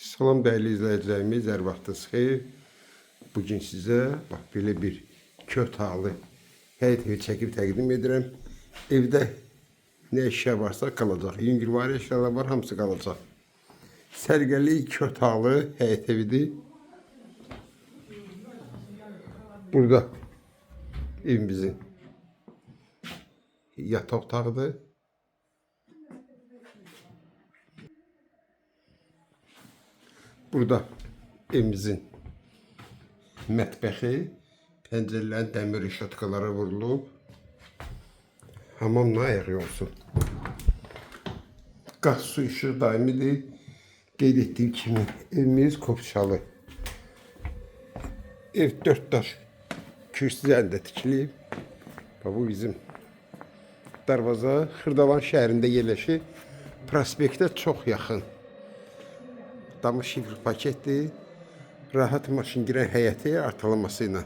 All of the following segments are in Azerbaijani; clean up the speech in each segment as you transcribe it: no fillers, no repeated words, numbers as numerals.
Salam değerli izleyicilerimiz, hər vaxtınız xeyir. Bugün sizə bax belə bir kötalı həyət evi çəkib təqdim edirəm. Evdə nə eşya varsa qalacaq. Yüngülvari eşyalar var, hamısı qalacaq. Sərgəli kötalı həyət evidir. Burada evimizin yataq otağıdır. Burada evimizin mətbəxi, pəncərələrin dəmir işatkaları vurulub. Hamamla ayağı olsun. Qaz su işığı daimidir. Qeyd etdiyim kimi evimiz Kopçalı. Ev 4 daş kürsü üzərində tikilib. Bu bizim darvaza Xırdalan şəhərində yerləşir. Prospektə çox yaxın. Damı şifr paketdir. Rahat maşın girən həyəti artılaması ilə.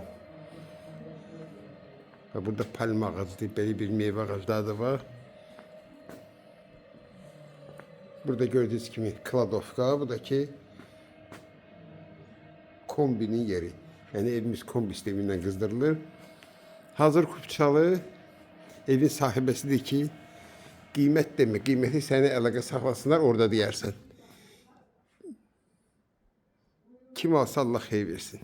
Burada palma ağacıdır, belə bir meyvə ağacları da var. Burada gördüğünüz kimi kladovka, bu da ki kombinin yeri. Yani evimiz kombi sisteminden kızdırılır. Hazır Kopçalı evin sahibesidir ki qiymət demə, qiyməti səni əlaqə saxlasınlar, orada deyərsən. Kim alsa Allah xeyir versin.